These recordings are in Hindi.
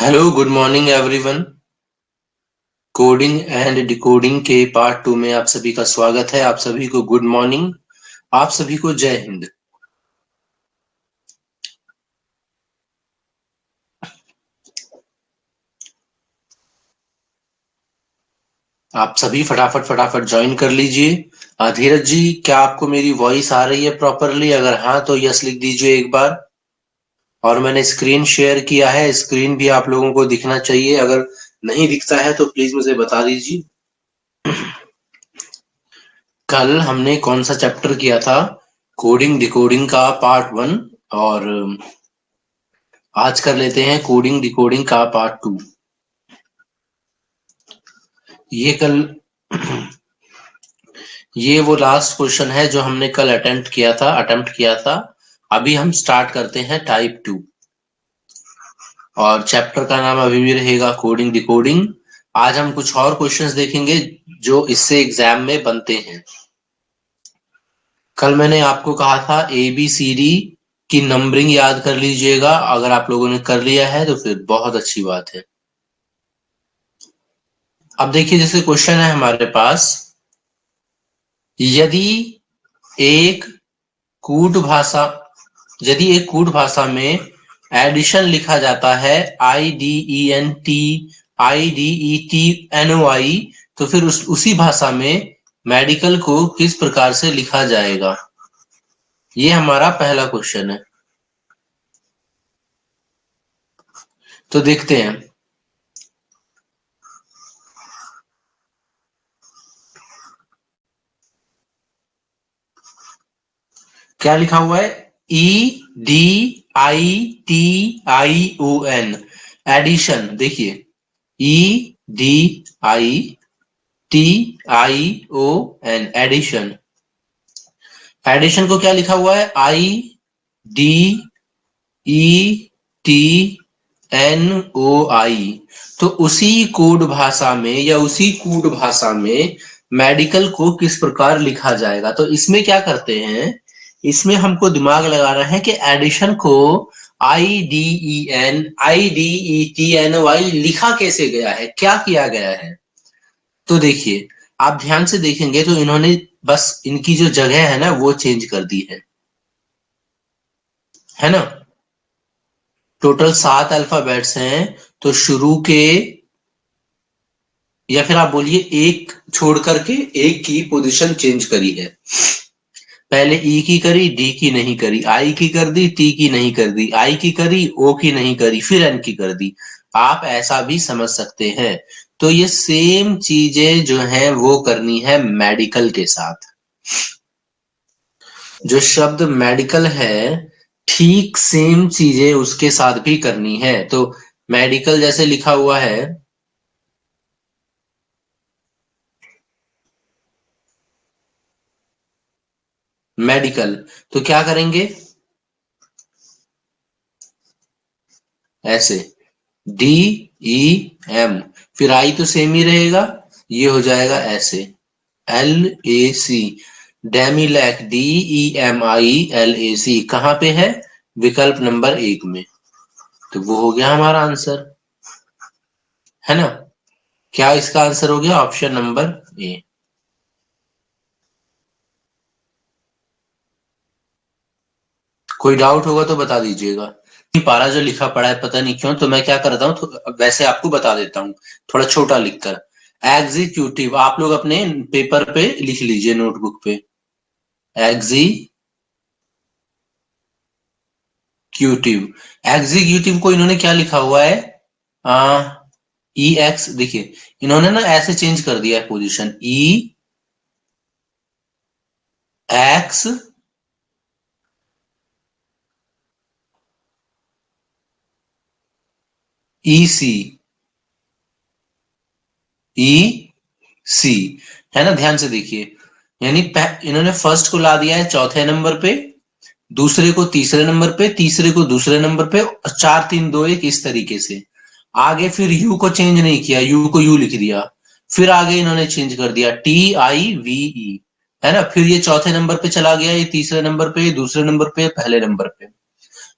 Hello, good morning everyone. Coding and decoding के पार्ट 2 में आप सभी का स्वागत है। आप सभी को गुड मॉर्निंग, आप सभी को जय हिंद। आप सभी फटाफट फटाफट ज्वाइन कर लीजिए। धीरज जी, क्या आपको मेरी वॉइस आ रही है प्रॉपरली? अगर हाँ तो यस लिख दीजिए एक बार। और मैंने स्क्रीन शेयर किया है, स्क्रीन भी आप लोगों को दिखना चाहिए। अगर नहीं दिखता है तो प्लीज मुझे बता दीजिए। कल हमने कौन सा चैप्टर किया था? कोडिंग डिकोडिंग का पार्ट 1। और आज कर लेते हैं कोडिंग डिकोडिंग का पार्ट 2। ये कल ये वो लास्ट क्वेश्चन है जो हमने कल अटेम्प्ट किया था। अभी हम स्टार्ट करते हैं टाइप 2। और चैप्टर का नाम अभी भी रहेगा कोडिंग डिकोडिंग। आज हम कुछ और क्वेश्चंस देखेंगे जो इससे एग्जाम में बनते हैं। कल मैंने आपको कहा था ABCD की नंबरिंग याद कर लीजिएगा। अगर आप लोगों ने कर लिया है तो फिर बहुत अच्छी बात है। अब देखिए, जैसे क्वेश्चन है हमारे पास, यदि एक कूट भाषा यदि एक कूट भाषा में एडिशन लिखा जाता है IDENT तो फिर उसी भाषा में मेडिकल को किस प्रकार से लिखा जाएगा? ये हमारा पहला क्वेश्चन है। तो देखते हैं। क्या लिखा हुआ है? EDITION, edition. देखिए, EDITION, एडिशन। एडिशन को क्या लिखा हुआ है? IDETNOI। तो उसी कोड भाषा में या उसी कोड भाषा में मेडिकल को किस प्रकार लिखा जाएगा? तो इसमें क्या करते हैं, इसमें हमको दिमाग लगाना है कि एडिशन को IDENIDETNOI लिखा कैसे गया है, क्या किया गया है। तो देखिए, आप ध्यान से देखेंगे तो इन्होंने बस इनकी जो जगह है ना वो चेंज कर दी है ना। टोटल 7 अल्फाबेट्स हैं, तो शुरू के, या फिर आप बोलिए एक छोड़ करके एक की पोजीशन चेंज करी है। पहले ई की करी, डी की नहीं करी, आई की कर दी, टी की नहीं कर दी, आई की करी, ओ की नहीं करी, फिर एन की कर दी। आप ऐसा भी समझ सकते हैं। तो ये सेम चीजें जो हैं वो करनी है मेडिकल के साथ। जो शब्द मेडिकल है, ठीक सेम चीजें उसके साथ भी करनी है। तो मेडिकल जैसे लिखा हुआ है, मेडिकल, तो क्या करेंगे? ऐसे DEM, फिर आई तो सेम ही रहेगा, ये हो जाएगा ऐसे LAC, डेमिलैक, DEMILAC। कहां पे है? विकल्प नंबर 1 में। तो वो हो गया हमारा आंसर, है ना। क्या इसका आंसर हो गया? Option number A. कोई डाउट होगा तो बता दीजिएगा। पारा जो लिखा पड़ा है पता नहीं क्यों, तो मैं क्या करता हूँ, तो वैसे आपको बता देता हूँ थोड़ा छोटा लिखकर। एग्जीक्यूटिव आप लोग अपने पेपर पे लिख लीजिए, नोटबुक पे। एग्जीक्यूटिव को इन्होंने क्या लिखा हुआ है? EX। देखिए, इन्होंने ना ऐसे चेंज कर दिया है पोजीशन, EX EC EC, है ना। ध्यान से देखिए, यानी इन्होंने फर्स्ट को ला दिया है चौथे नंबर पे, दूसरे को तीसरे नंबर पे, तीसरे को दूसरे नंबर पे, 4 3 2 1 इस तरीके से। आगे फिर यू को चेंज नहीं किया, यू को यू लिख दिया। फिर आगे इन्होंने चेंज कर दिया TIVE, है ना। फिर ये चौथे नंबर पे चला गया, ये तीसरे नंबर पे, दूसरे नंबर पे, पहले नंबर पे।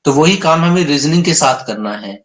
तो वही काम हमें रीजनिंग के साथ करना है।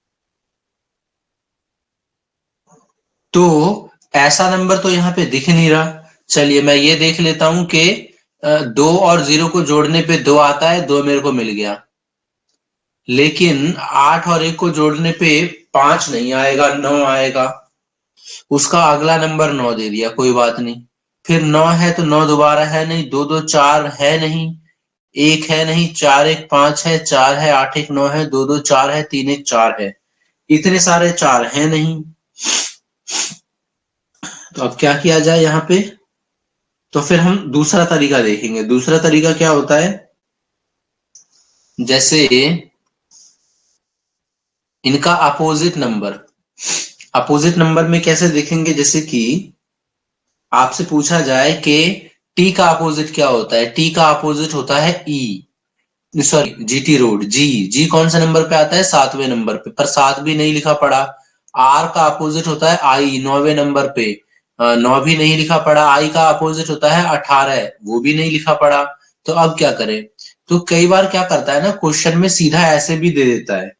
तो ऐसा नंबर तो यहाँ पे दिख नहीं रहा। चलिए मैं ये देख लेता हूं कि 2 और 0 को जोड़ने पे 2 आता है, 2 मेरे को मिल गया। लेकिन 8 और 1 को जोड़ने पे 5 नहीं आएगा, 9 आएगा। उसका अगला नंबर 9 दे दिया, कोई बात नहीं। फिर 9 है तो 9 दोबारा है नहीं, 2 2 4 है नहीं, 1 है नहीं, 4 1 5 है, 4 है, 8 1 9 है, 2 2 4 है, 3 1 4 है। इतने सारे 4 है नहीं। तो अब क्या किया जाए यहाँ पे? तो फिर हम दूसरा तरीका देखेंगे। दूसरा तरीका क्या होता है, जैसे इनका अपोजिट नंबर। अपोजिट नंबर में कैसे देखेंगे, जैसे कि आपसे पूछा जाए कि टी का अपोजिट क्या होता है। टी का अपोजिट होता है ई, सॉरी जीटी रोड। जी, जी कौन सा नंबर पे आता है? 7वें नंबर पे, पर 7 भी नहीं लिखा पड़ा। आर का अपोजिट होता है आई, 9वें नंबर पे, 9 भी नहीं लिखा पड़ा। आई का अपोजिट होता है 18, वो भी नहीं लिखा पड़ा। तो अब क्या करें? तो कई बार क्या करता है ना, क्वेश्चन में सीधा ऐसे भी दे देता है।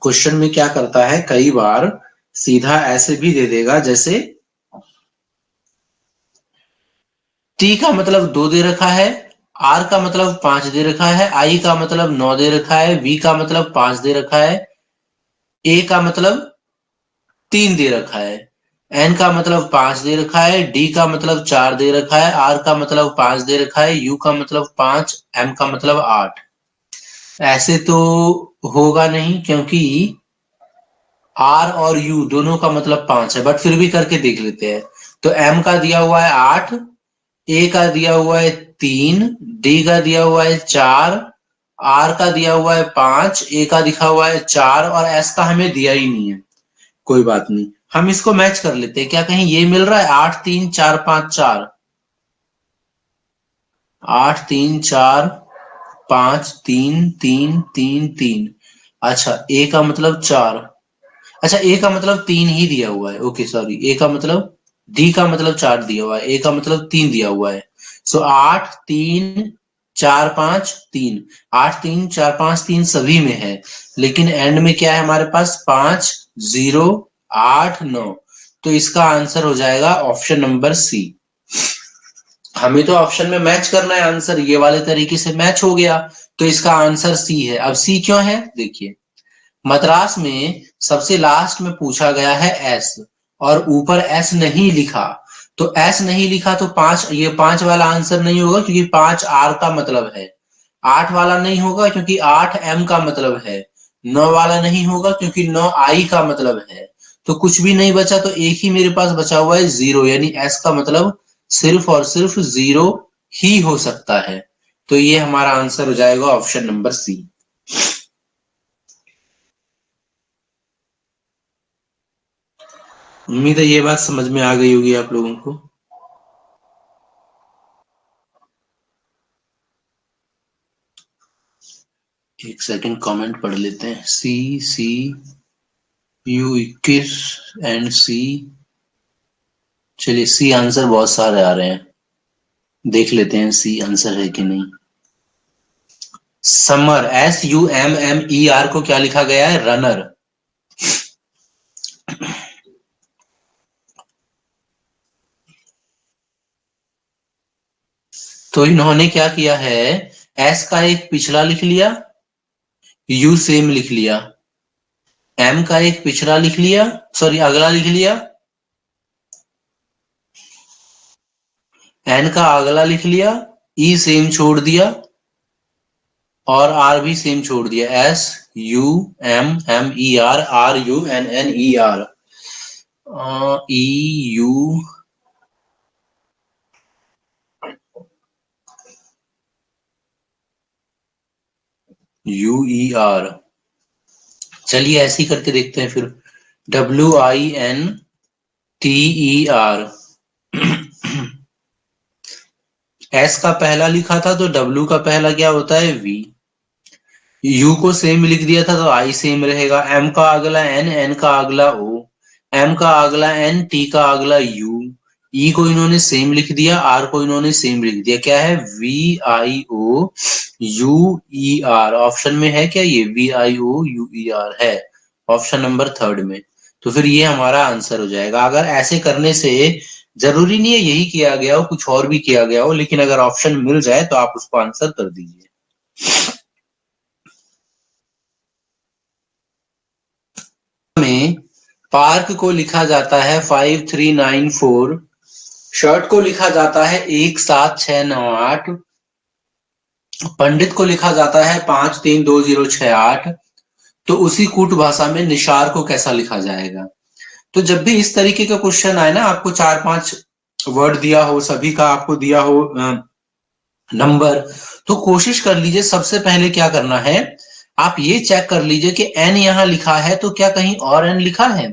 क्वेश्चन में क्या करता है, कई बार सीधा ऐसे भी दे देगा, जैसे टी का मतलब 2 दे रखा है, आर का मतलब 5 दे रखा है, आई का मतलब 9 दे रखा है, वी का मतलब 5 दे रखा है, ए का मतलब 3 दे रखा है, एन का मतलब 5 दे रखा है, डी का मतलब 4 दे रखा है, आर का मतलब 5 दे रखा है, यू का मतलब 5, एम का मतलब 8। ऐसे तो होगा नहीं, क्योंकि आर और यू दोनों का मतलब 5 है, बट फिर भी करके देख लेते हैं। तो एम का दिया हुआ है 8, ए का दिया हुआ है 3, डी का दिया हुआ है 4, आर का दिया हुआ है 5, ए का दिखा हुआ है 4 और एस का हमें दिया ही नहीं है। कोई बात नहीं, हम इसको मैच कर लेते हैं। क्या कहीं ये मिल रहा है? 8 3 4 5 4, 8 3 4 5 3 3 3 3। अच्छा, ए का मतलब 4। अच्छा, ए का मतलब 3 ही दिया हुआ है। ओके सॉरी, ए का मतलब, डी का मतलब 4 दिया हुआ है, ए का मतलब 3 दिया हुआ है। सो 8 3 4 5 3, 8 3 4 5 3 सभी में है। लेकिन एंड में क्या है हमारे पास? 5 0 8 9। तो इसका आंसर हो जाएगा ऑप्शन नंबर सी। हमें तो ऑप्शन में मैच करना है आंसर, ये वाले तरीके से मैच हो गया। तो इसका आंसर सी है। अब सी क्यों है, देखिए। मद्रास में सबसे लास्ट में पूछा गया है एस, और ऊपर एस नहीं लिखा। तो एस नहीं लिखा तो 5, ये 5 वाला आंसर नहीं होगा, क्योंकि 5 आर का मतलब है। 8 वाला नहीं होगा, क्योंकि 8 एम का मतलब है। 9 वाला नहीं होगा, क्योंकि 9 आई का मतलब है। तो कुछ भी नहीं बचा, तो एक ही मेरे पास बचा हुआ है 0, यानी एस का मतलब सिर्फ और सिर्फ 0 ही हो सकता है। तो ये हमारा आंसर हो जाएगा ऑप्शन नंबर सी। उम्मीद है ये बात समझ में आ गई होगी आप लोगों को। एक सेकंड कमेंट पढ़ लेते हैं। सी सी यू 21 एंड सी। चलिए, सी आंसर बहुत सारे आ रहे हैं, देख लेते हैं सी आंसर है कि नहीं। समर, SUMMER को क्या लिखा गया है? रनर। तो इन्होंने क्या किया है, एस का एक पिछला लिख लिया, यू सेम लिख लिया, एम का एक पिछला लिख लिया, सॉरी अगला लिख लिया, एन का अगला लिख लिया, ई सेम छोड़ दिया, और आर भी सेम छोड़ दिया। SUMMER, RUNNER, EU UER। चलिए ऐसे ही करके देखते हैं फिर। WINTER। एस का पहला लिखा था, तो डब्ल्यू का पहला क्या होता है? वी। यू को सेम लिख दिया था, तो आई सेम रहेगा। एम का अगला एन, एन का अगला ओ, एम का अगला एन, टी का अगला यू, ई को इन्होंने सेम लिख दिया, आर को इन्होंने सेम लिख दिया। क्या है? VIOUER। ऑप्शन में है क्या ये? VIOUER है ऑप्शन नंबर थर्ड में। तो फिर ये हमारा आंसर हो जाएगा। अगर ऐसे करने से जरूरी नहीं है यही किया गया हो, कुछ और भी किया गया हो, लेकिन अगर ऑप्शन मिल जाए तो आप उसको आंसर कर दीजिए। में पार्क को लिखा जाता है 5394, शर्ट को लिखा जाता है 17698, पंडित को लिखा जाता है 532068, तो उसी कूट भाषा में निशार को कैसा लिखा जाएगा। तो जब भी इस तरीके का क्वेश्चन आए ना, आपको 4-5 वर्ड दिया हो, सभी का आपको दिया हो नंबर, तो कोशिश कर लीजिए सबसे पहले क्या करना है, आप ये चेक कर लीजिए कि एन यहां लिखा है तो क्या कहीं और एन लिखा है।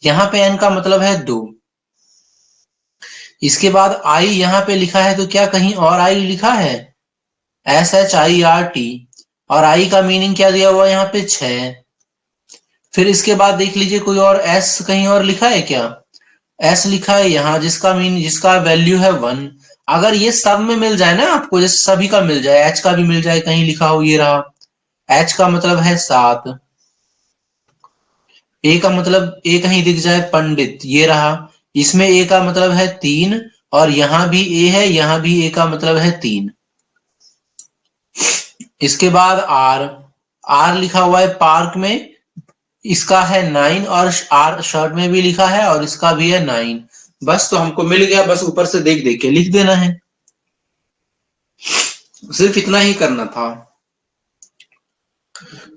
यहां पे एन का मतलब है 2। इसके बाद आई यहां पे लिखा है तो क्या कहीं और आई लिखा है, SHIRT, और आई का मीनिंग क्या दिया हुआ है यहाँ पे 6। फिर इसके बाद देख लीजिए कोई और एस कहीं और लिखा है क्या, एस लिखा है यहाँ जिसका वैल्यू है 1। अगर ये सब में मिल जाए ना आपको, जैसे सभी का मिल जाए, एच का भी मिल जाए कहीं लिखा हो, ये रहा एच का मतलब है 7, ए का मतलब ए कहीं दिख जाए पंडित, ये रहा, इसमें ए का मतलब है 3, और यहां भी ए है, यहां भी ए का मतलब है 3। इसके बाद आर, आर लिखा हुआ है पार्क में, इसका है 9, और आर शर्ट में भी लिखा है और इसका भी है 9। बस तो हमको मिल गया, बस ऊपर से देख देख के लिख देना है, सिर्फ इतना ही करना था।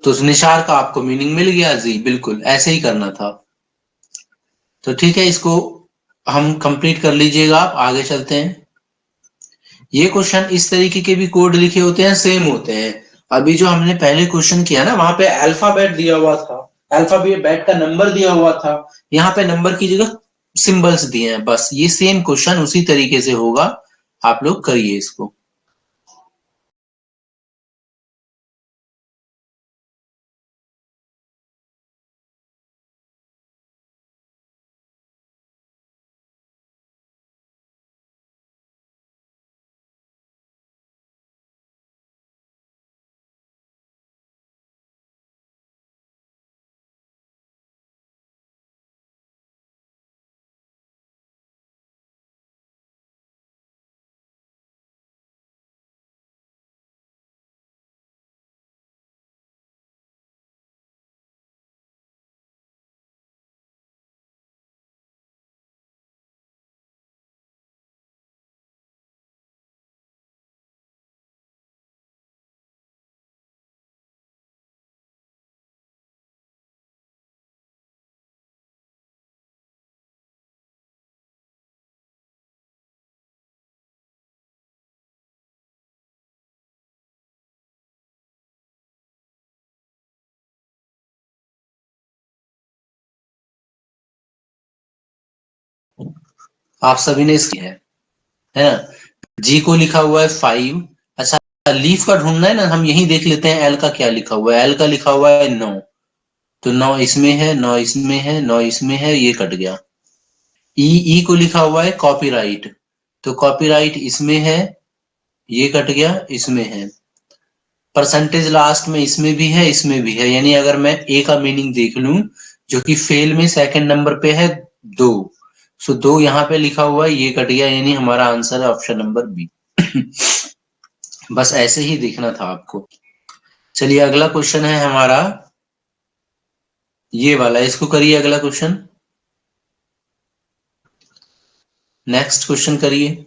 तो उस निशार का आपको मीनिंग मिल गया जी, बिल्कुल ऐसे ही करना था। तो ठीक है, इसको हम कंप्लीट कर लीजिएगा, आप आगे चलते हैं। ये क्वेश्चन इस तरीके के भी कोड लिखे होते हैं, सेम होते हैं। अभी जो हमने पहले क्वेश्चन किया ना, वहां पे अल्फाबेट दिया हुआ था, अल्फाबेट का नंबर दिया हुआ था, यहाँ पे नंबर की जगह सिंबल्स दिए हैं। बस ये सेम क्वेश्चन उसी तरीके से होगा, आप लोग करिए इसको। आप सभी ने इसकी है ना। जी को लिखा हुआ है 5। अच्छा, लीफ का ढूंढना है ना, हम यही देख लेते हैं एल का क्या लिखा हुआ है। एल का लिखा हुआ है 9, तो 9 इसमें है, 9 इसमें है, 9 इसमें है, ये कट गया। ई को लिखा हुआ है कॉपीराइट, तो कॉपीराइट इसमें है, ये कट गया, इसमें है। परसेंटेज लास्ट में इसमें भी है, इसमें भी है, यानी अगर मैं ए का मीनिंग देख लूं, जो कि फेल में सेकंड नंबर पे है 2, सो 2 यहाँ पे लिखा हुआ है, ये कट गया, यानी हमारा आंसर है ऑप्शन नंबर बी। बस ऐसे ही देखना था आपको। चलिए अगला क्वेश्चन है हमारा ये वाला, इसको करिए अगला क्वेश्चन। नेक्स्ट क्वेश्चन करिए।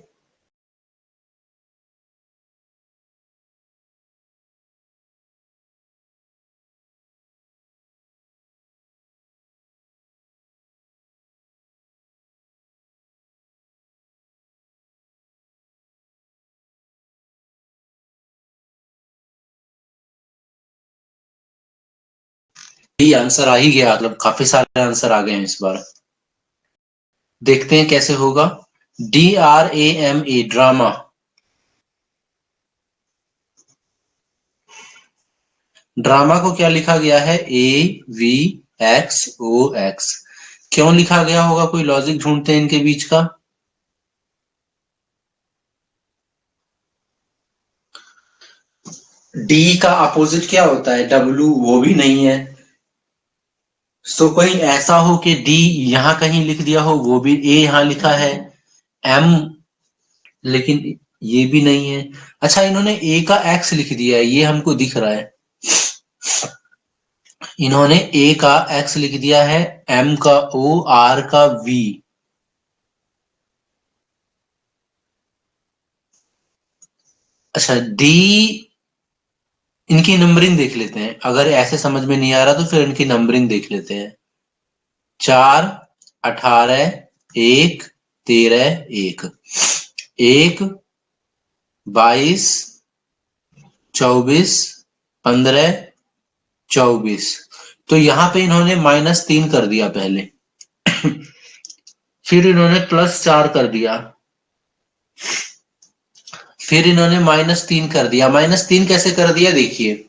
ये आंसर आ ही गया, मतलब काफी सारे आंसर आ गए हैं इस बार। देखते हैं कैसे होगा। DRAMA, drama. ड्रामा को क्या लिखा गया है, AVXOX। क्यों लिखा गया होगा, कोई लॉजिक ढूंढते हैं इनके बीच का। डी का अपोजिट क्या होता है, W, वो भी नहीं है। सो कहीं ऐसा हो कि डी यहां कहीं लिख दिया हो, वो भी ए यहां लिखा है, एम, लेकिन ये भी नहीं है। अच्छा, इन्होंने ए का एक्स लिख दिया है, ये हमको दिख रहा है। इन्होंने ए का एक्स लिख दिया है, एम का ओ, आर का वी। अच्छा, डी, इनकी नंबरिंग देख लेते हैं, अगर ऐसे समझ में नहीं आ रहा तो फिर इनकी नंबरिंग देख लेते हैं। 4, 18, 1, 13, 1, 1, 22, 24, 15, 24। तो यहां पे इन्होंने -3 कर दिया पहले, फिर इन्होंने +4 कर दिया, फिर इन्होंने -3 कर दिया। -3 कैसे कर दिया देखिए,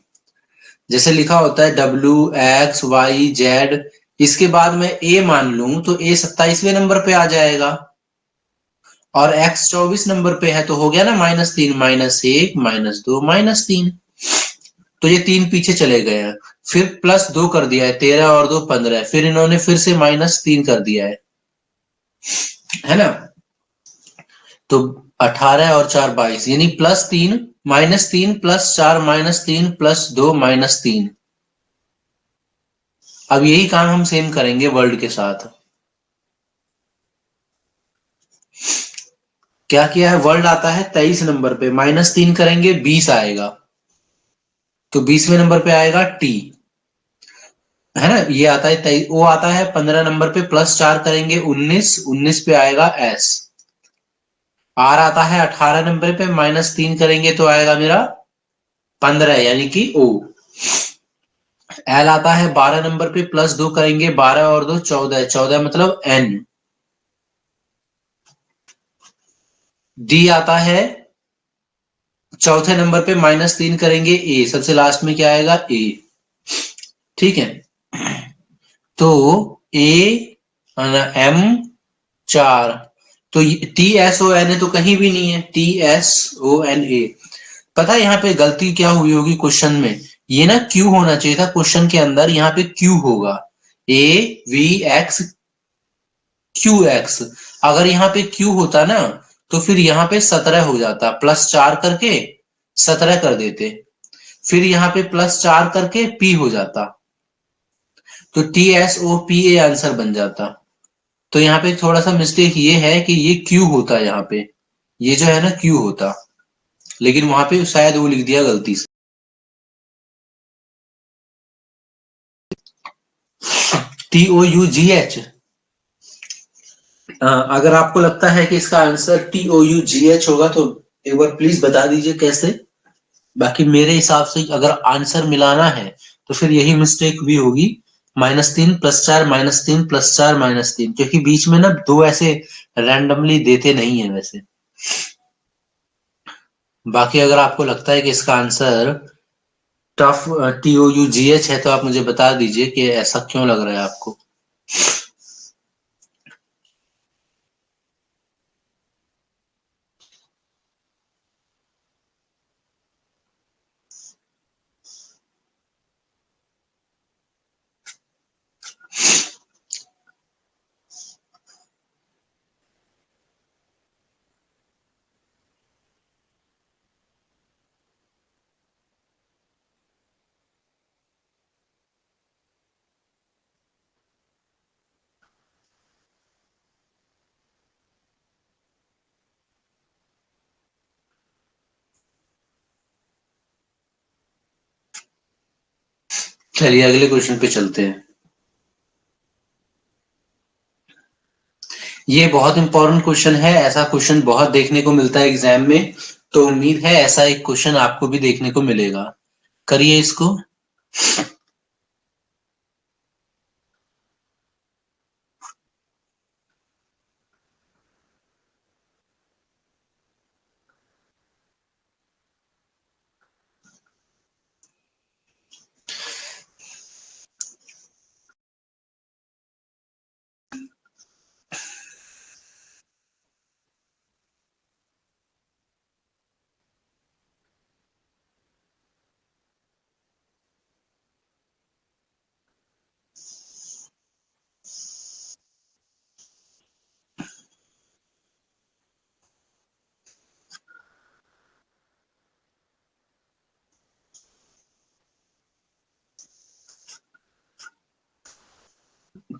जैसे लिखा होता है WX, Y, Z, इसके बाद मैं ए मान लूं तो ए 27वें नंबर पे आ जाएगा, और एक्स 24 नंबर पे है, तो हो गया ना -3, -1, -2, -3। तो ये 3 पीछे चले गए हैं। फिर +2 कर दिया है, 13 और 2 15, फिर इन्होंने फिर से -3 कर दिया है ना। तो 18 और 4 22, यानी +3, -3, +4, -3, +2, -3। अब यही काम हम सेम करेंगे वर्ल्ड के साथ। क्या किया है, वर्ल्ड आता है 23 नंबर पे, -3 करेंगे 20 आएगा, तो 20वें नंबर पे आएगा टी, है ना। ये आता है 23, वो आता है 15 नंबर पे, +4 करेंगे 19, 19 पे आएगा एस। आर आता है 18 नंबर पे, -3 करेंगे तो आएगा मेरा 15, यानी कि ओ। एल आता है 12 नंबर पे, +2 करेंगे, 12 और 2 14, 14 मतलब एन। डी आता है चौथे नंबर पे, -3 करेंगे ए, सबसे लास्ट में क्या आएगा ए। ठीक है, तो ए, एम, 4, तो TSONA तो कहीं भी नहीं है, TSONA। पता है यहाँ पे गलती क्या हुई होगी क्वेश्चन में, ये ना क्यू होना चाहिए था क्वेश्चन के अंदर, यहाँ पे क्यू होगा, AVX QX। अगर यहाँ पे क्यू होता ना, तो फिर यहाँ पे 17 हो जाता, +4 करके 17 कर देते, फिर यहाँ पे +4 करके P हो जाता, तो TSOPA आंसर बन जाता। तो यहाँ पे थोड़ा सा मिस्टेक ये है कि ये क्यू होता है यहाँ पे, ये जो है ना क्यू होता, लेकिन वहां पे शायद वो लिख दिया गलती से। TOUGH। अगर आपको लगता है कि इसका आंसर TOUGH होगा तो एक बार प्लीज बता दीजिए कैसे। बाकी मेरे हिसाब से अगर आंसर मिलाना है तो फिर यही मिस्टेक भी होगी, -3 +4, -3 +4, -3, क्योंकि बीच में ना दो ऐसे रैंडमली देते नहीं है वैसे। बाकी अगर आपको लगता है कि इसका आंसर टफ TOUGH है तो आप मुझे बता दीजिए कि ऐसा क्यों लग रहा है आपको। चलिए अगले क्वेश्चन पे चलते हैं। ये बहुत इंपॉर्टेंट क्वेश्चन है, ऐसा क्वेश्चन बहुत देखने को मिलता है एग्जाम में, तो उम्मीद है ऐसा एक क्वेश्चन आपको भी देखने को मिलेगा। करिए इसको।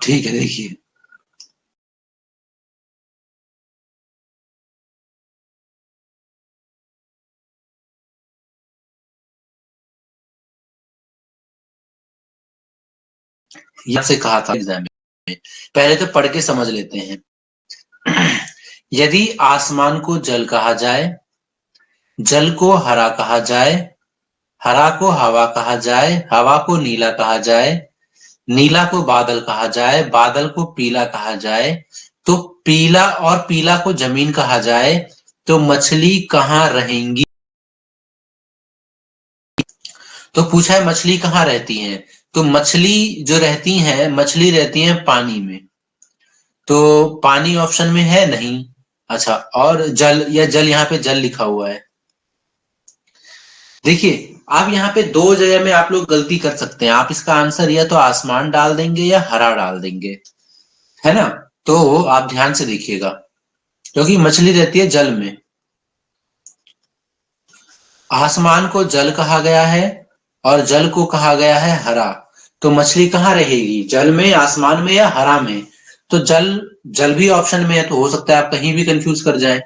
ठीक है, देखिए यहाँ से कहा था एग्जाम में, पहले तो पढ़ के समझ लेते हैं। यदि आसमान को जल कहा जाए, जल को हरा कहा जाए, हरा को हवा कहा जाए, हवा को नीला कहा जाए, नीला को बादल कहा जाए, बादल को पीला कहा जाए, तो पीला और पीला को जमीन कहा जाए, तो मछली कहाँ रहेंगी? तो पूछा है मछली कहाँ रहती है, तो मछली जो रहती है, मछली रहती है पानी में। तो पानी ऑप्शन में है नहीं। अच्छा, और जल, या जल यहाँ पे जल लिखा हुआ है। देखिए, आप यहाँ पे दो जगह में आप लोग गलती कर सकते हैं। आप इसका आंसर या तो आसमान डाल देंगे या हरा डाल देंगे, है ना। तो आप ध्यान से देखिएगा, क्योंकि मछली रहती है जल में। आसमान को जल कहा गया है और जल को कहा गया है हरा, तो मछली कहाँ रहेगी, जल में, आसमान में या हरा में? तो जल, जल भी ऑप्शन में है, तो हो सकता है आप कहीं भी कंफ्यूज कर जाए।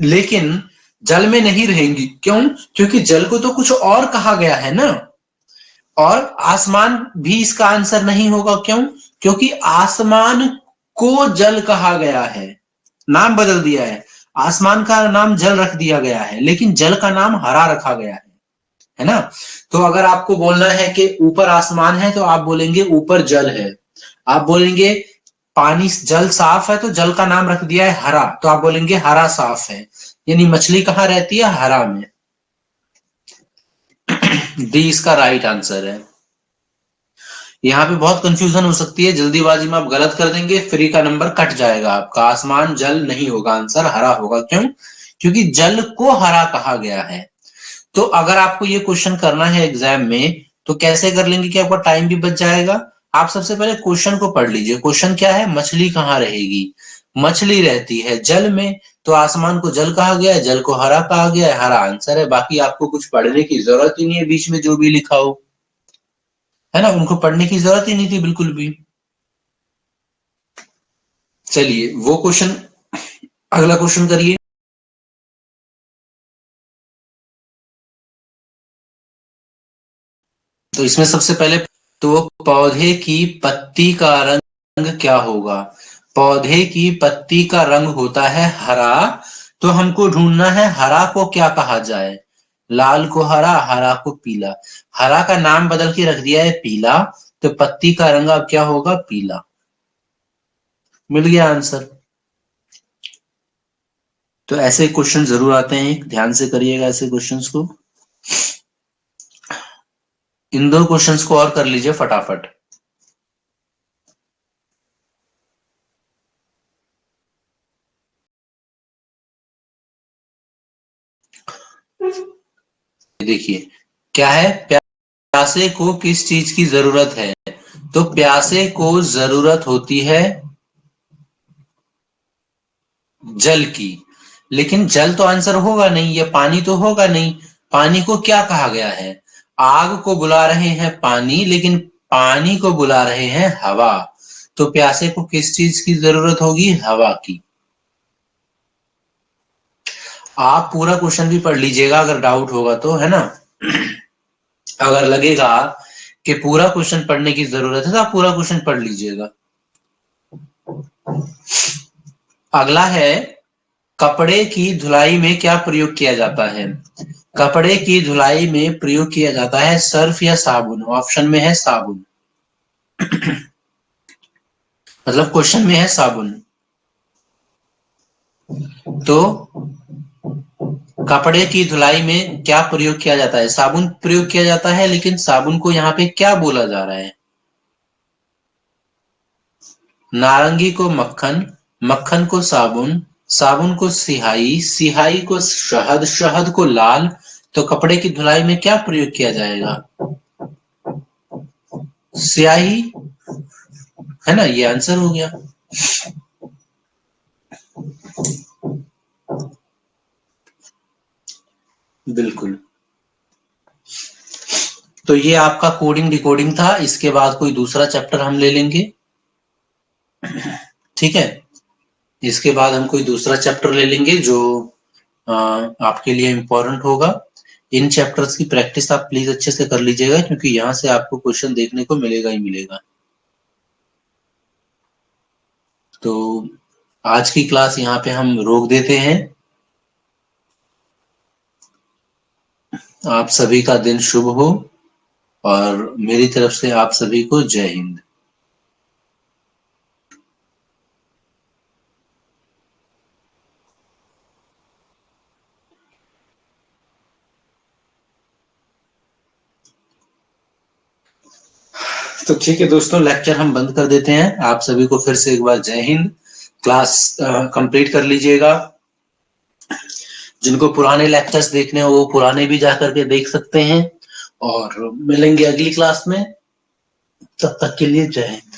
लेकिन जल में नहीं रहेंगी, क्यों? क्योंकि जल को तो कुछ और कहा गया है ना। और आसमान भी इसका आंसर नहीं होगा, क्यों? क्योंकि आसमान को जल कहा गया है, नाम बदल दिया है। आसमान का नाम जल रख दिया गया है, लेकिन जल का नाम हरा रखा गया है ना। तो अगर आपको बोलना है कि ऊपर आसमान है, तो आप बोलेंगे ऊपर जल है। आप बोलेंगे पानी, जल साफ है, तो जल का नाम रख दिया है हरा, तो आप बोलेंगे हरा साफ है। यानी मछली कहाँ रहती है, हरा में। डी इसका राइट आंसर है। यहाँ पे बहुत कंफ्यूजन हो सकती है, जल्दीबाजी में आप गलत कर देंगे, फ्री का नंबर कट जाएगा आपका। आसमान जल नहीं होगा, आंसर हरा होगा। क्यों? क्योंकि जल को हरा कहा गया है। तो अगर आपको ये क्वेश्चन करना है एग्जाम में, तो कैसे कर लेंगे कि आपका टाइम भी बच जाएगा? आप सबसे पहले क्वेश्चन को पढ़ लीजिए। क्वेश्चन क्या है, मछली कहाँ रहेगी? मछली रहती है जल में, तो आसमान को जल कहा गया है, जल को हरा कहा गया है, हरा आंसर है। बाकी आपको कुछ पढ़ने की जरूरत ही नहीं है, बीच में जो भी लिखा हो, है ना, उनको पढ़ने की जरूरत ही नहीं थी बिल्कुल भी। चलिए वो क्वेश्चन, अगला क्वेश्चन करिए। तो इसमें सबसे पहले, तो पौधे की पत्ती का रंग क्या होगा? पौधे की पत्ती का रंग होता है हरा। तो हमको ढूंढना है हरा को क्या कहा जाए। लाल को हरा, हरा को पीला। हरा का नाम बदल के रख दिया है पीला, तो पत्ती का रंग अब क्या होगा, पीला। मिल गया आंसर। तो ऐसे क्वेश्चन जरूर आते हैं, ध्यान से करिएगा ऐसे क्वेश्चंस को। इन दो क्वेश्चंस को और कर लीजिए फटाफट। देखिए क्या है, प्यासे को किस चीज की जरूरत है? तो प्यासे को जरूरत होती है जल की। लेकिन जल तो आंसर होगा नहीं, ये पानी तो होगा नहीं। पानी को क्या कहा गया है? आग को बुला रहे हैं पानी, लेकिन पानी को बुला रहे हैं हवा। तो प्यासे को किस चीज की जरूरत होगी, हवा की। आप पूरा क्वेश्चन भी पढ़ लीजिएगा अगर डाउट होगा तो, है ना। अगर लगेगा कि पूरा क्वेश्चन पढ़ने की जरूरत है, तो आप पूरा क्वेश्चन पढ़ लीजिएगा। अगला है, कपड़े की धुलाई में क्या प्रयोग किया जाता है? कपड़े की धुलाई में प्रयोग किया जाता है सर्फ या साबुन। ऑप्शन में है साबुन, मतलब क्वेश्चन में है साबुन। तो कपड़े की धुलाई में क्या प्रयोग किया जाता है? साबुन प्रयोग किया जाता है, लेकिन साबुन को यहाँ पे क्या बोला जा रहा है? नारंगी को मक्खन, मक्खन को साबुन, साबुन को सिहाई, सिहाई को शहद, शहद को लाल। तो कपड़े की धुलाई में क्या प्रयोग किया जाएगा? स्याही, है ना, ये आंसर हो गया। बिल्कुल। तो ये आपका कोडिंग डिकोडिंग था। इसके बाद कोई दूसरा चैप्टर हम ले लेंगे, ठीक है। इसके बाद हम कोई दूसरा चैप्टर ले लेंगे जो आपके लिए इम्पोर्टेंट होगा। इन चैप्टर्स की प्रैक्टिस आप प्लीज अच्छे से कर लीजिएगा, क्योंकि यहाँ से आपको क्वेश्चन देखने को मिलेगा ही मिलेगा। तो आज की क्लास यहाँ पे हम रोक देते हैं। आप सभी का दिन शुभ हो, और मेरी तरफ से आप सभी को जय हिंद। तो ठीक है दोस्तों, लेक्चर हम बंद कर देते हैं। आप सभी को फिर से एक बार जय हिंद। क्लास कंप्लीट कर लीजिएगा। जिनको पुराने लेक्चर्स देखने हो वो पुराने भी जा करके देख सकते हैं, और मिलेंगे अगली क्लास में। तब तक के लिए जय हिंद।